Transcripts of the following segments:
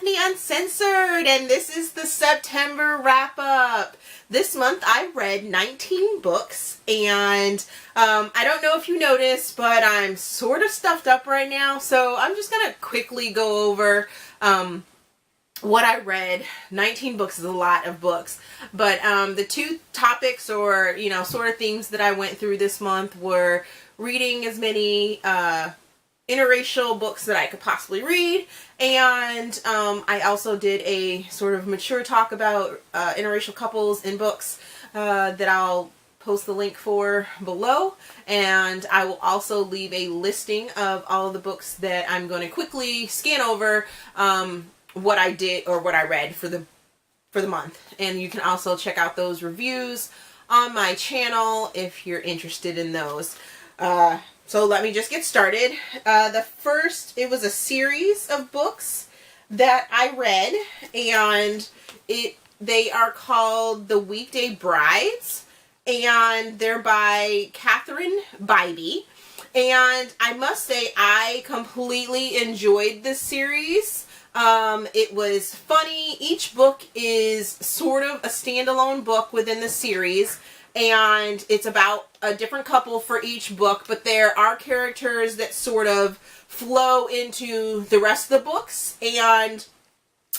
Brittany Uncensored, and this is the September wrap-up. This month I read 19 books, and I don't know if you noticed, but I'm sort of stuffed up right now, so I'm just going to quickly go over what I read. 19 books is a lot of books, but the two topics or, sort of things that I went through this month were reading as many interracial books that I could possibly read, and I also did a sort of mature talk about interracial couples in books that I'll post the link for below, and I will also leave a listing of all of the books that I'm going to quickly scan over what I did or what I read for the month, and you can also check out those reviews on my channel if you're interested in those. So let me just get started. The first, it was a series of books that I read, and they are called The Weekday Brides, and they're by Bybee. And I must say, I completely enjoyed this series. It was funny. Each book is sort of a standalone book within the series, and it's about a different couple for each book, but there are characters that sort of flow into the rest of the books, and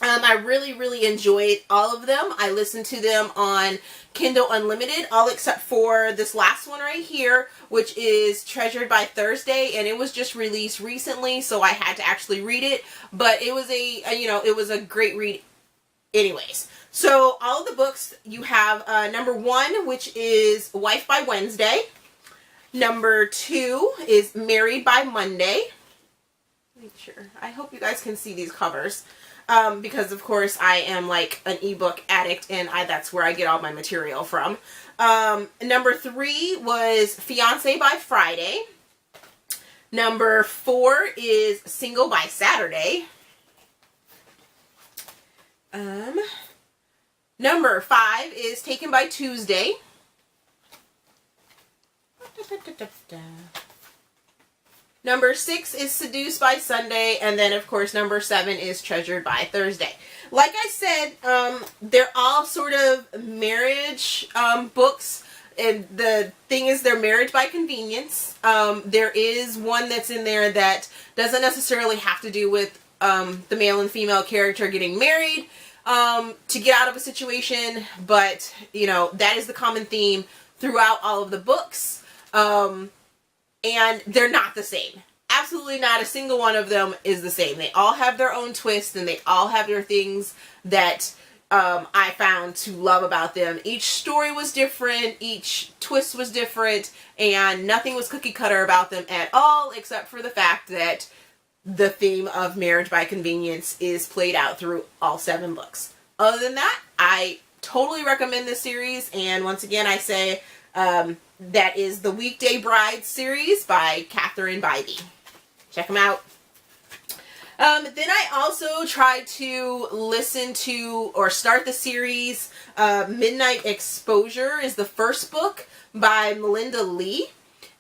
I really enjoyed all of them. I listened to them on Kindle Unlimited, all except for this last one right here, which is Treasured by Thursday, and it was just released recently, so I had to actually read it, but it was it was a great read anyways. So all of the books, you have number 1, which is Wife by Wednesday. Number 2 is Married by Monday. Make sure. I hope you guys can see these covers. Because of course I am like an ebook addict, and that's where I get all my material from. Number 3 was Fiance by Friday. Number 4 is Single by Saturday. Number 5 is Taken by Tuesday. Number 6 is Seduced by Sunday, and then of course number 7 is Treasured by Thursday. Like I said, they're all sort of marriage books, and the thing is they're marriage by convenience. There is one that's in there that doesn't necessarily have to do with the male and female character getting married to get out of a situation, but that is the common theme throughout all of the books. And they're not the same. Absolutely not a single one of them is the same. They all have their own twists, and they all have their things that I found to love about them. Each story was different, each twist was different, and nothing was cookie cutter about them at all, except for the fact that the theme of marriage by convenience is played out through all 7 books. Other than that, I totally recommend this series, and once again I say that is the Weekday Brides series by Bybee. Check them out. Then I also tried to listen to or start the series Midnight Exposure is the first book by Melinda Lee.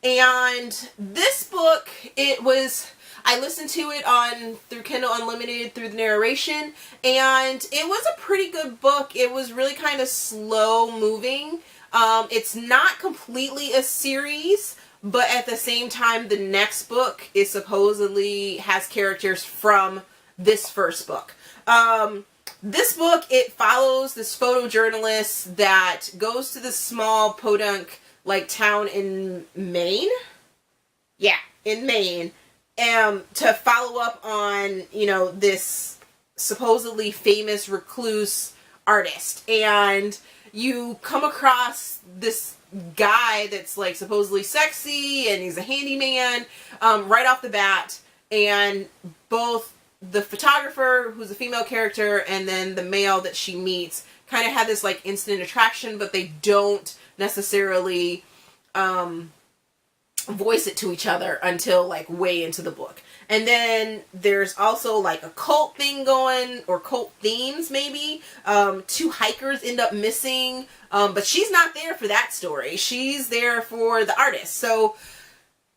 And this book, I listened to it through Kindle Unlimited through the narration, and it was a pretty good book. It was really kind of slow moving. It's not completely a series, but at the same time, the next book is supposedly has characters from this first book. This book, it follows this photojournalist that goes to this small podunk town in Maine. Yeah, in Maine. To follow up on, this supposedly famous recluse artist. And you come across this guy that's supposedly sexy, and he's a handyman right off the bat, and both the photographer, who's a female character, and then the male that she meets kind of have this instant attraction, but they don't necessarily voice it to each other until way into the book. And then there's also a cult thing going, or cult themes maybe. 2 hikers end up missing, but she's not there for that story. She's there for the artist. So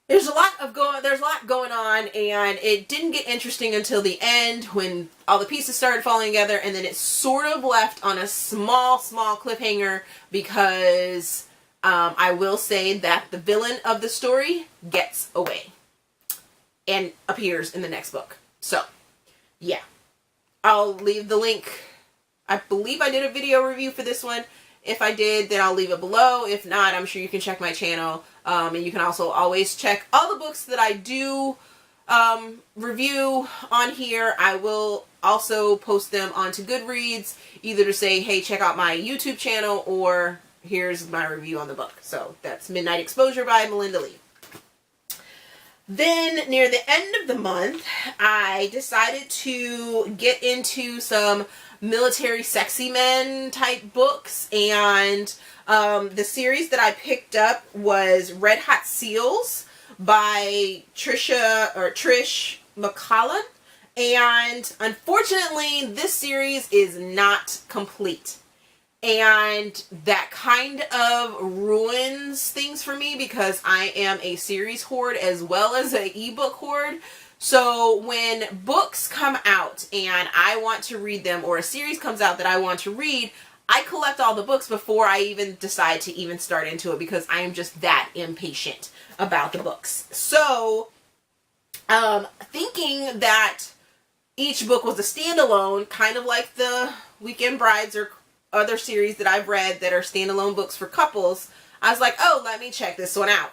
there's a lot going on, and it didn't get interesting until the end when all the pieces started falling together, and then it sort of left on a small cliffhanger because I will say that the villain of the story gets away and appears in the next book. So, yeah. I'll leave the link. I believe I did a video review for this one. If I did, then I'll leave it below. If not, I'm sure you can check my channel. And you can also always check all the books that I do review on here. I will also post them onto Goodreads, either to say, hey, check out my YouTube channel, or here's my review on the book. So that's Midnight Exposure by Melinda Lee. Then, near the end of the month, I decided to get into some military sexy men type books, and the series that I picked up was Red Hot Seals by Trish McCallum, and unfortunately this series is not complete. And that kind of ruins things for me because I am a series hoard as well as an ebook hoard. So when books come out and I want to read them, or a series comes out that I want to read, I collect all the books before I even decide to even start into it because I am just that impatient about the books. So thinking that each book was a standalone, kind of like the Weekend Brides or other series that I've read that are standalone books for couples, I was like, oh, let me check this one out.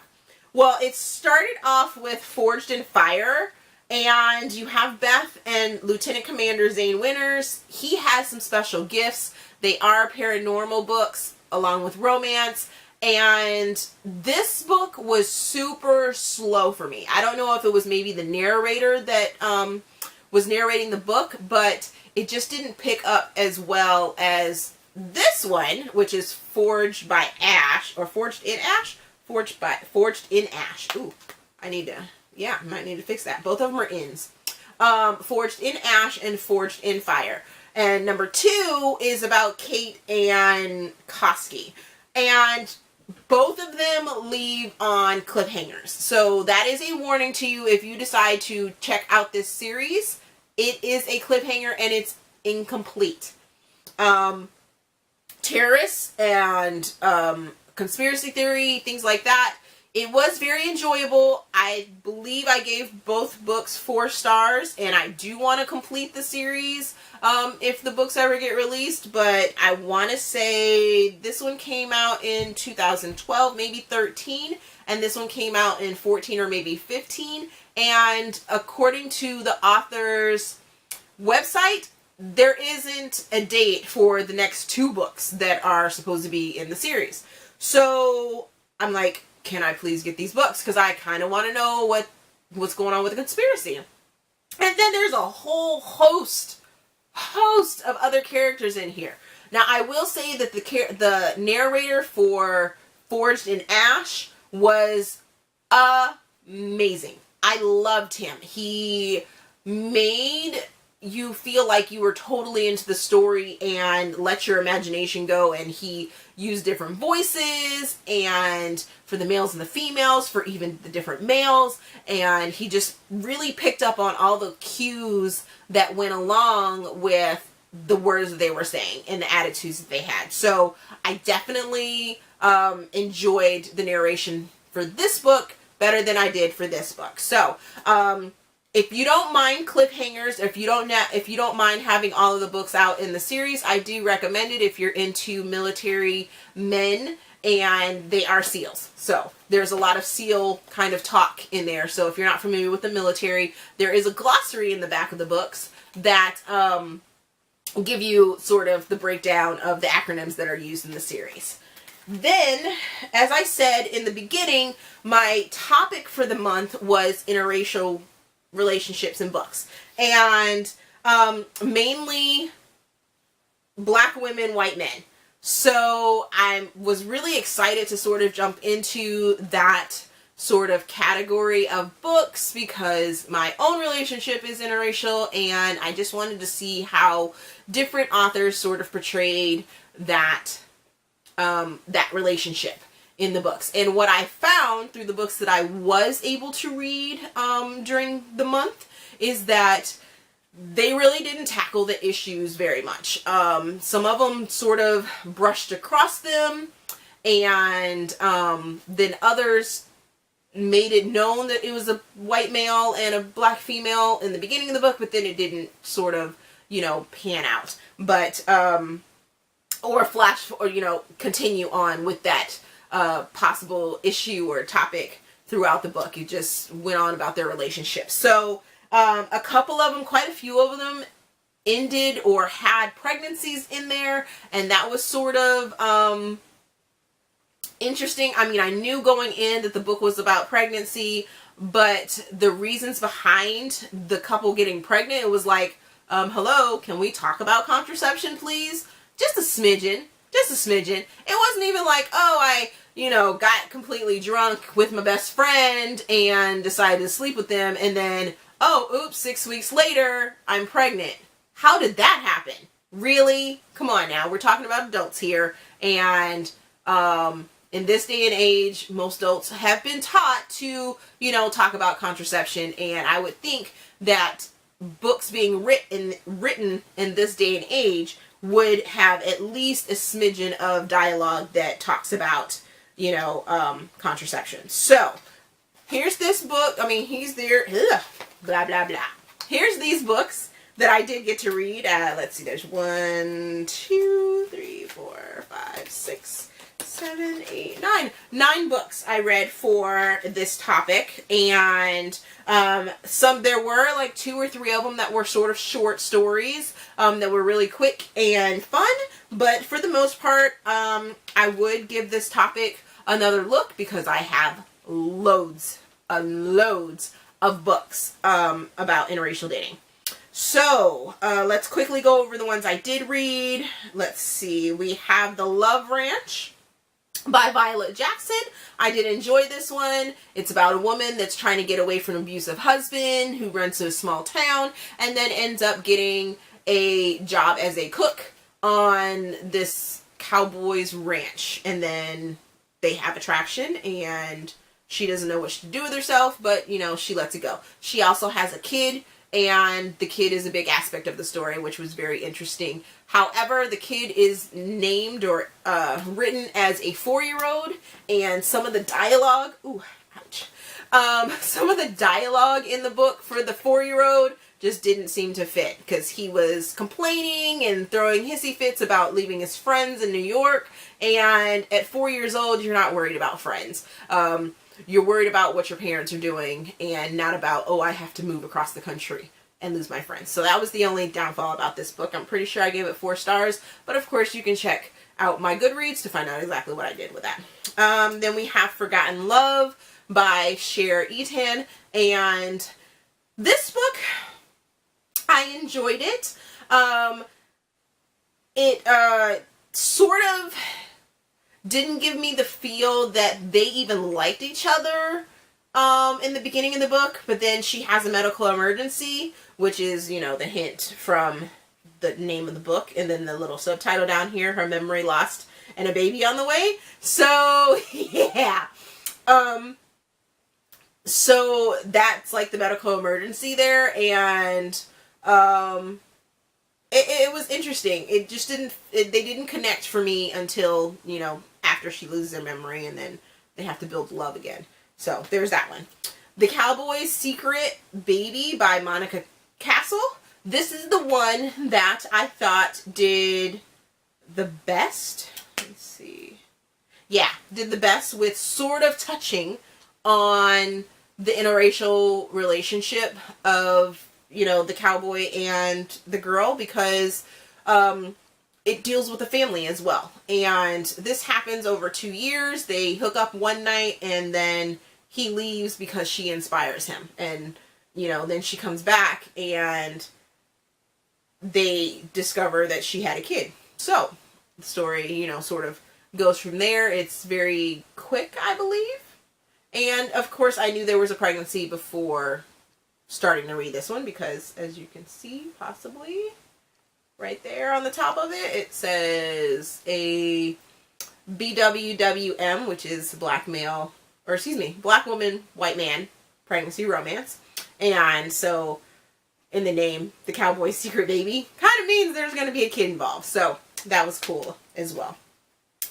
Well, it started off with Forged in Fire, and you have Beth and Lieutenant Commander Zane Winters. He has some special gifts. They are paranormal books along with romance, and this book was super slow for me. I don't know if it was maybe the narrator that was narrating the book, but it just didn't pick up as well as this one, which is Forged by Ash, or Forged in Ash? Forged in Ash. Ooh, I might need to fix that. Both of them are ins. Forged in Ash and Forged in Fire. And number 2 is about Kate and Koski. And both of them leave on cliffhangers. So that is a warning to you if you decide to check out this series. It is a cliffhanger and it's incomplete. Terrorists and conspiracy theory, things like that. It was very enjoyable. I believe I gave both books 4 stars, and I do want to complete the series if the books ever get released, but I want to say this one came out in 2012, maybe 13, and this one came out in 14 or maybe 15, and according to the author's website, there isn't a date for the next 2 books that are supposed to be in the series. So I'm like, can I please get these books? Because I kind of want to know what's going on with the conspiracy. And then there's a whole host of other characters in here. Now, I will say that the narrator for Forged in Ash was amazing. I loved him. He made you feel like you were totally into the story and let your imagination go, and he used different voices, and for the males and the females, for even the different males, and he just really picked up on all the cues that went along with the words that they were saying and the attitudes that they had. So I definitely enjoyed the narration for this book better than I did for this book. So if you don't mind cliffhangers, if you don't mind having all of the books out in the series, I do recommend it if you're into military men, and they are SEALs. So there's a lot of SEAL kind of talk in there. So if you're not familiar with the military, there is a glossary in the back of the books that give you sort of the breakdown of the acronyms that are used in the series. Then, as I said in the beginning, my topic for the month was interracial relationships in books, and mainly Black women, white men. So I was really excited to sort of jump into that sort of category of books because my own relationship is interracial, and I just wanted to see how different authors sort of portrayed that that relationship. in the books. And what I found through the books that I was able to read during the month is that they really didn't tackle the issues very much. Some of them sort of brushed across them, and then others made it known that it was a white male and a black female in the beginning of the book, but then it didn't sort of, you know, pan out. But, or flash, or, you know, continue on with that possible issue or topic throughout the book. It just went on about their relationship. So, a couple of them, quite a few of them, ended or had pregnancies in there, and that was sort of interesting. I mean, I knew going in that the book was about pregnancy, but the reasons behind the couple getting pregnant, it was like, hello, can we talk about contraception, please? Just a smidgen. Just a smidgen. It wasn't even like, oh, I, you know, got completely drunk with my best friend and decided to sleep with them, and then, oh, oops, 6 weeks later, I'm pregnant. How did that happen? Really? Come on now. We're talking about adults here. And in this day and age, most adults have been taught to, you know, talk about contraception. And I would think that books being written in this day and age would have at least a smidgen of dialogue that talks about, you know, contraception. So, here's this book. I mean, he's there. Ugh, blah, blah, blah. Here's these books that I did get to read. Let's see. There's 1, 2, 3, 4, 5, 6, 7, 8, 9. 9 books I read for this topic. And there were like 2 or 3 of them that were sort of short stories that were really quick and fun. But for the most part, I would give this topic another look because I have loads of books about interracial dating. So, let's quickly go over the ones I did read. Let's see. We have The Love Ranch by Violet Jackson. I did enjoy this one. It's about a woman that's trying to get away from an abusive husband who runs to a small town and then ends up getting a job as a cook on this cowboy's ranch. And then they have attraction and she doesn't know what to do with herself, but, you know, she lets it go. She also has a kid, and the kid is a big aspect of the story, which was very interesting. However, the kid is named or written as a 4-year-old, and some of the dialogue, ooh, ouch. Some of the dialogue in the book for the 4-year-old just didn't seem to fit, because he was complaining and throwing hissy fits about leaving his friends in New York, and at 4 years old, you're not worried about friends. You're worried about what your parents are doing and not about, oh, I have to move across the country and lose my friends. So that was the only downfall about this book. I'm pretty sure I gave it 4 stars, but of course you can check out my Goodreads to find out exactly what I did with that. Then we have Forgotten Love by Cher Eaton, and this book, I enjoyed it. It sort of didn't give me the feel that they even liked each other in the beginning of the book, but then she has a medical emergency, which is, you know, the hint from the name of the book, and then the little subtitle down here, her memory lost and a baby on the way. So, yeah. So that's like the medical emergency there, and it was interesting. It just they didn't connect for me until, you know, after she loses her memory, and then they have to build love again. So there's that one. The Cowboy's Secret Baby by Monica Castle. This is the one that I thought did the best. Let's see. Yeah, did the best with sort of touching on the interracial relationship of, you know, the cowboy and the girl, because it deals with the family as well. And this happens over 2 years. They hook up one night and then he leaves because she inspires him. And, you know, then she comes back and they discover that she had a kid. So the story, you know, sort of goes from there. It's very quick, I believe. And of course I knew there was a pregnancy before starting to read this one, because as you can see, possibly right there on the top of it, it says a BWWM, which is black woman, white man, pregnancy romance. And so in the name, the Cowboy's Secret Baby kind of means there's going to be a kid involved. So that was cool as well.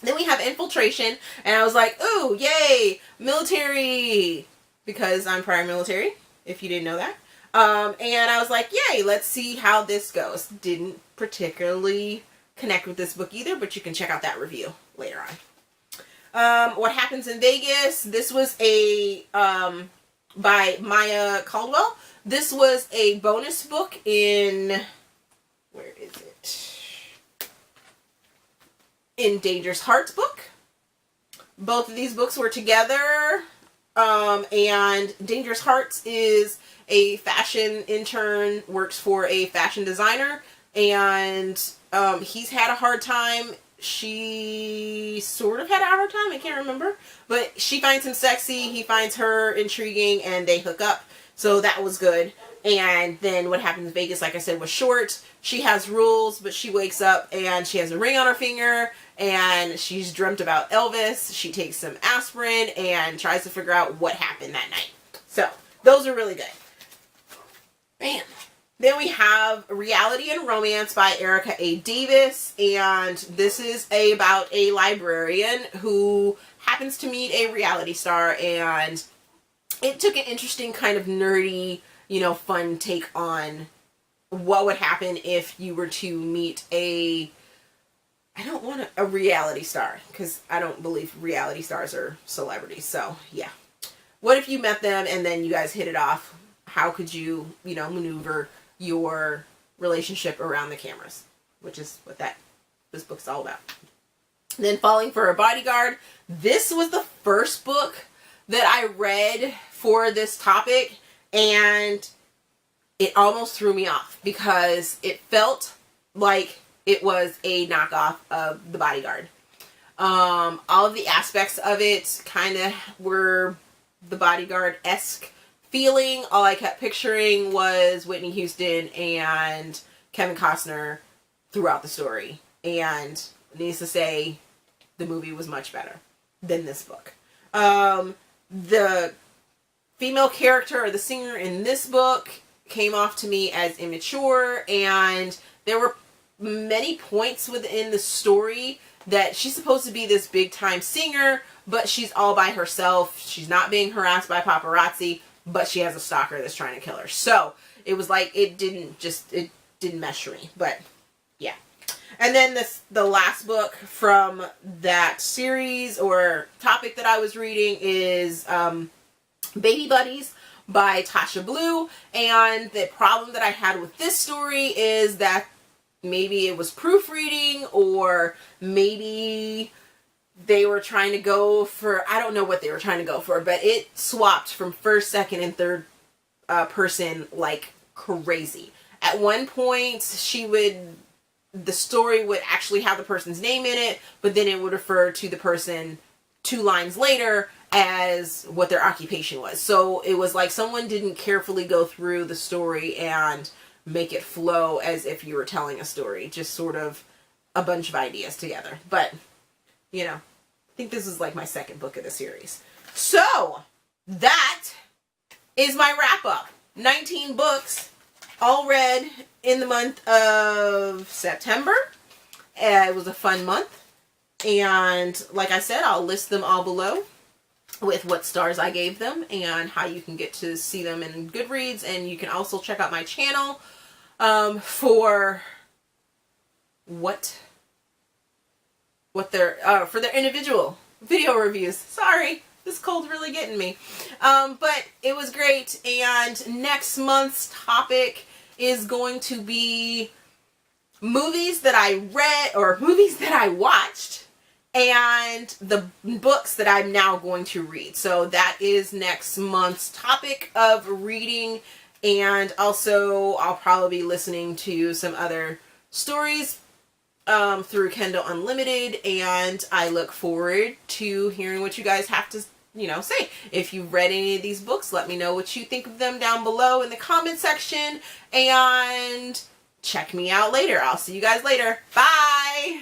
Then we have Infiltration, and I was like, ooh, yay, military, because I'm prior military, if you didn't know that. And I was like, yay, let's see how this goes. Didn't particularly connect with this book either, but you can check out that review later on. What Happens in Vegas, this was a, by Maya Caldwell. This was a bonus book in, where is it? In Dangerous Hearts book. Both of these books were together, and Dangerous Hearts is a fashion intern, works for a fashion designer, and he's had a hard time. She sort of had a hard time, I can't remember, but she finds him sexy, he finds her intriguing, and they hook up. So that was good. And then What Happens in Vegas, like I said, was short. She has rules, but she wakes up and she has a ring on her finger, and she's dreamt about Elvis. She takes some aspirin and tries to figure out what happened that night. So those are really good. Bam. Then we have Reality and Romance by Erica A. Davis, and this is about a librarian who happens to meet a reality star, and it took an interesting kind of nerdy, fun take on what would happen if you were to meet a reality star, because I don't believe reality stars are celebrities. So yeah, what if you met them and then you guys hit it off? How could you, maneuver your relationship around the cameras, which is what this book's all about. Then Falling for a Bodyguard. This was the first book that I read for this topic, and it almost threw me off because it felt like it was a knockoff of The Bodyguard. All of the aspects of it kind of were The Bodyguard-esque feeling. All I kept picturing was Whitney Houston and Kevin Costner throughout the story. And needless to say, the movie was much better than this book. The female character, or the singer in this book, came off to me as immature, and there were many points within the story that she's supposed to be this big time singer, but she's all by herself. She's not being harassed by paparazzi, but she has a stalker that's trying to kill her. So it was like, it didn't mesh for me, but yeah. And then the last book from that series or topic that I was reading is Baby Buddies by Tasha Blue. And the problem that I had with this story is that maybe it was proofreading, or maybe they were trying to go for, I don't know what they were trying to go for, but it swapped from first, second, and third person like crazy. At one point, the story would actually have the person's name in it, but then it would refer to the person 2 lines later as what their occupation was. So it was like someone didn't carefully go through the story and make it flow as if you were telling a story. Just sort of a bunch of ideas together. But, I think this is like my second book of the series. So, that is my wrap up. 19 books, all read in the month of September. It was a fun month. And like I said, I'll list them all below with what stars I gave them and how you can get to see them in Goodreads. And you can also check out my channel for for their individual video reviews. Sorry, this cold's really getting me. But it was great. And next month's topic is going to be movies that I read or movies that I watched and the books that I'm now going to read. So that is next month's topic of reading. And also I'll probably be listening to some other stories through Kindle Unlimited, and I look forward to hearing what you guys have to say. If you've read any of these books, let me know what you think of them down below in the comment section, and check me out later. I'll see you guys later. Bye!